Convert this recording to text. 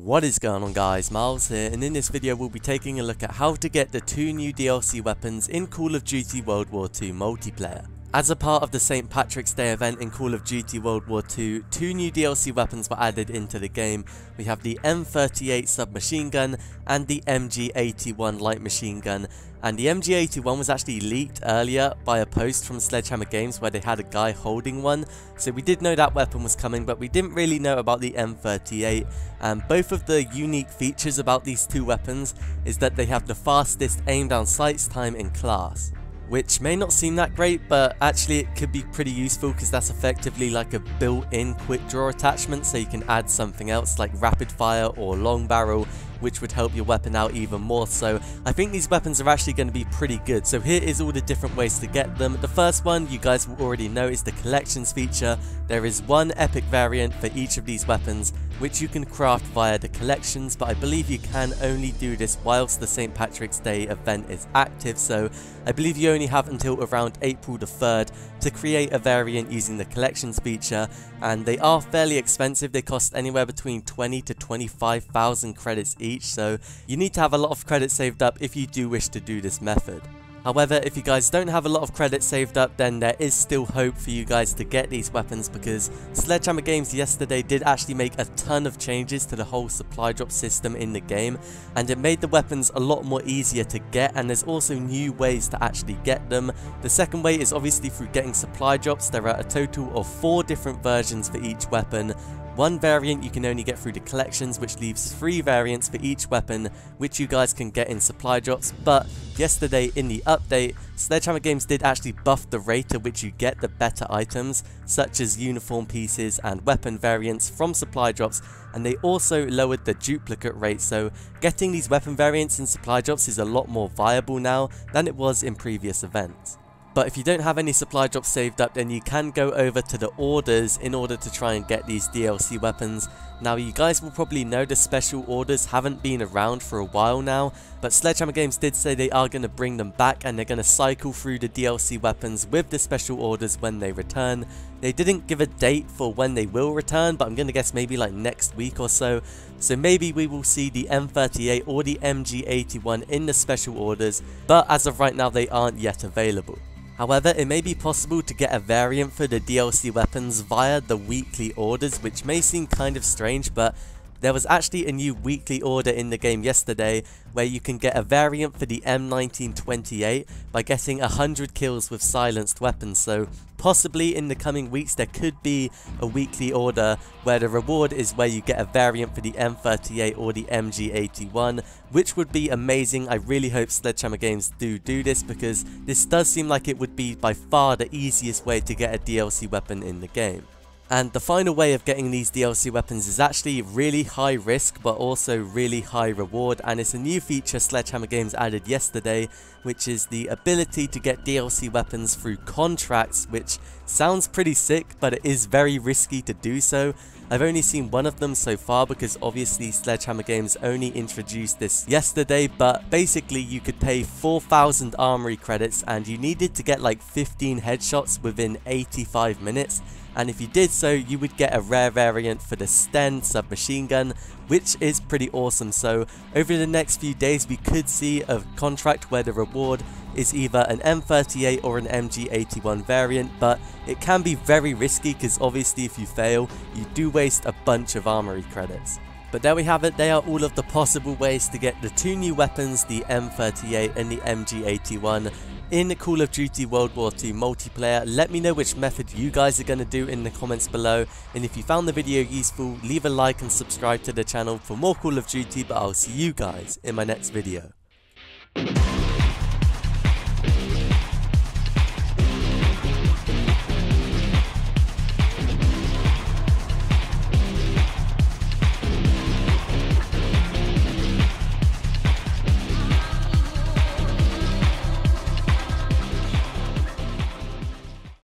What is going on guys, Miles here, and in this video we'll be taking a look at how to get the two new DLC weapons in Call of Duty World War II multiplayer. As a part of the St. Patrick's Day event in Call of Duty World War II, two new DLC weapons were added into the game. We have the M-38 submachine gun and the MG81 light machine gun. And the MG81 was actually leaked earlier by a post from Sledgehammer Games where they had a guy holding one. So we did know that weapon was coming, but we didn't really know about the M38. And both of the unique features about these two weapons is that they have the fastest aim down sights time in class, which may not seem that great, but actually it could be pretty useful because that's effectively like a built-in quick draw attachment, so you can add something else like rapid fire or long barrel, which would help your weapon out even more. So I think these weapons are actually going to be pretty good. So here is all the different ways to get them. The first one you guys will already know is the collections feature. There is one epic variant for each of these weapons which you can craft via the collections, but I believe you can only do this whilst the St. Patrick's Day event is active, so I believe you only have until around April the 3rd to create a variant using the collections feature, and they are fairly expensive. They cost anywhere between 20 to 25,000 credits each, so you need to have a lot of credits saved up if you do wish to do this method. However, if you guys don't have a lot of credits saved up, then there is still hope for you guys to get these weapons, because Sledgehammer Games yesterday did actually make a ton of changes to the whole supply drop system in the game, and it made the weapons a lot more easier to get, and there's also new ways to actually get them. The second way is obviously through getting supply drops. There are a total of 4 different versions for each weapon. One variant you can only get through the collections, which leaves 3 variants for each weapon, which you guys can get in supply drops. But yesterday in the update, Sledgehammer Games did actually buff the rate at which you get the better items, such as uniform pieces and weapon variants from supply drops, and they also lowered the duplicate rate, so getting these weapon variants in supply drops is a lot more viable now than it was in previous events. But if you don't have any supply drops saved up, then you can go over to the orders in order to try and get these DLC weapons. Now you guys will probably know the special orders haven't been around for a while now, but Sledgehammer Games did say they are going to bring them back, and they're going to cycle through the DLC weapons with the special orders when they return. They didn't give a date for when they will return, but I'm going to guess maybe like next week or so. So maybe we will see the M38 or the MG81 in the special orders, but as of right now they aren't yet available. However, it may be possible to get a variant for the DLC weapons via the weekly orders, which may seem kind of strange, but there was actually a new weekly order in the game yesterday where you can get a variant for the M1928 by getting 100 kills with silenced weapons. So possibly in the coming weeks there could be a weekly order where the reward is where you get a variant for the M38 or the MG81, which would be amazing. I really hope Sledgehammer Games do this, because this does seem like it would be by far the easiest way to get a DLC weapon in the game. And the final way of getting these DLC weapons is actually really high risk but also really high reward, and it's a new feature Sledgehammer Games added yesterday, which is the ability to get DLC weapons through contracts, which sounds pretty sick, but it is very risky to do so. I've only seen one of them so far because obviously Sledgehammer Games only introduced this yesterday, but basically you could pay 4,000 armory credits and you needed to get like 15 headshots within 85 minutes. And if you did so, you would get a rare variant for the Sten submachine gun, which is pretty awesome. So over the next few days we could see a contract where the reward is either an M38 or an MG81 variant, but it can be very risky because obviously if you fail, you do waste a bunch of armory credits. But there we have it. They are all of the possible ways to get the two new weapons, the M38 and the MG81, in Call of Duty World War II multiplayer. Let me know which method you guys are going to do in the comments below, and if you found the video useful, leave a like and subscribe to the channel for more Call of Duty, but I'll see you guys in my next video.